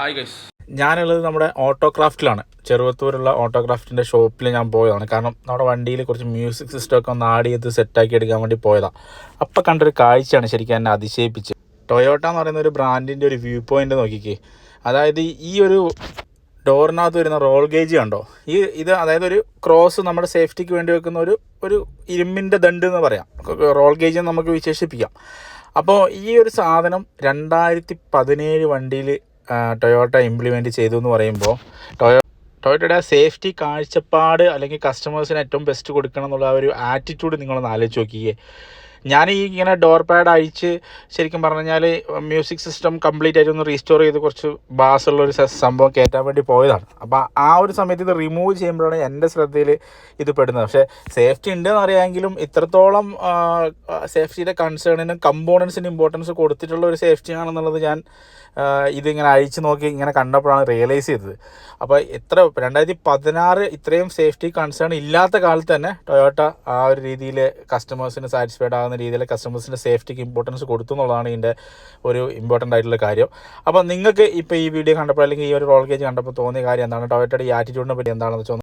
Hi guys. ഞാനുള്ളത് നമ്മുടെ ഓട്ടോക്രാഫ്റ്റിലാണ്. ചെറുവത്തൂരുള്ള ഓട്ടോക്രാഫ്റ്റിൻ്റെ ഷോപ്പിൽ ഞാൻ പോയതാണ്. കാരണം നമ്മുടെ വണ്ടിയിൽ കുറച്ച് മ്യൂസിക് സിസ്റ്റമൊക്കെ ഒന്ന് ആഡ് ചെയ്ത് സെറ്റാക്കി എടുക്കാൻ വേണ്ടി പോയതാണ്. അപ്പോൾ കണ്ടൊരു കാഴ്ചയാണ് ശരിക്കും എന്നെ അതിശയിപ്പിച്ച്. ടൊയോട്ട എന്ന് പറയുന്ന ഒരു ബ്രാൻഡിൻ്റെ ഒരു വ്യൂ പോയിൻ്റ് നോക്കിക്കേ. അതായത് ഈ ഒരു ഡോറിനകത്ത് വരുന്ന റോൾ ഗേജ് കണ്ടോ? ഇത് അതായത് ഒരു ക്രോസ് നമ്മുടെ സേഫ്റ്റിക്ക് വേണ്ടി വെക്കുന്ന ഒരു ഇരുമ്പിൻ്റെ ദണ്ട് എന്ന് പറയാം, റോൾ ഗേജ് നമുക്ക് വിശേഷിപ്പിക്കാം. അപ്പോൾ ഈ ഒരു സാധനം 2017 വണ്ടിയിൽ ടൊയോട്ട ഇംപ്ലിമെൻറ്റ് ചെയ്തു എന്ന് പറയുമ്പോൾ ടൊയോട്ടയുടെ സേഫ്റ്റി കാഴ്ചപ്പാട് അല്ലെങ്കിൽ കസ്റ്റമേഴ്സിന് ഏറ്റവും ബെസ്റ്റ് കൊടുക്കണം എന്നുള്ള ആ ഒരു ആറ്റിറ്റ്യൂഡ് നിങ്ങളൊന്ന് ആലോചിച്ച് നോക്കിയേ. ഞാൻ ഇങ്ങനെ ഡോർ പാഡ് അഴിച്ച് ശരിക്കും പറഞ്ഞു കഴിഞ്ഞാൽ മ്യൂസിക് സിസ്റ്റം കംപ്ലീറ്റ് ആയിട്ട് ഒന്ന് റീസ്റ്റോർ ചെയ്ത് കുറച്ച് ബാസുള്ളൊരു സംഭവം കയറ്റാൻ വേണ്ടി പോയതാണ്. അപ്പോൾ ആ ഒരു സമയത്ത് ഇത് റിമൂവ് ചെയ്യുമ്പോഴാണ് എൻ്റെ ശ്രദ്ധയിൽ ഇത് പെടുന്നത്. പക്ഷേ സേഫ്റ്റി ഉണ്ടെന്ന് അറിയാമെങ്കിലും ഇത്രത്തോളം സേഫ്റ്റിയുടെ കൺസേണിനും കമ്പോണൻസിന് ഇമ്പോർട്ടൻസ് കൊടുത്തിട്ടുള്ള ഒരു സേഫ്റ്റി ആണെന്നുള്ളത് ഞാൻ ഇതിങ്ങനെ അഴിച്ച് നോക്കി ഇങ്ങനെ കണ്ടപ്പോഴാണ് റിയലൈസ് ചെയ്തത്. അപ്പോൾ 2016 ഇത്രയും സേഫ്റ്റി കൺസേൺ ഇല്ലാത്ത കാലത്ത് തന്നെ ടൊയോട്ട ആ ഒരു രീതിയിൽ കസ്റ്റമേഴ്സിന് സാറ്റിസ്ഫൈഡ് ആകുന്ന രീതിയിൽ കസ്റ്റമേഴ്സിൻ്റെ സേഫ്റ്റിക്ക് ഇമ്പോർട്ടൻസ് കൊടുത്തു എന്നുള്ളതാണ് ഇതിൻ്റെ ഒരു ഇമ്പോർട്ടൻ്റ് ആയിട്ടുള്ള കാര്യം. അപ്പോൾ നിങ്ങൾക്ക് ഇപ്പോൾ ഈ വീഡിയോ കണ്ടപ്പോൾ അല്ലെങ്കിൽ ഈ ഒരു റോൾ ഗേജ് കണ്ടപ്പോൾ തോന്നിയ കാര്യം എന്താണ്? ടൊയോട്ടയുടെ ഈ ആറ്റിറ്റ്യൂഡിനെ പറ്റി എന്താണെന്ന് വെച്ചാൽ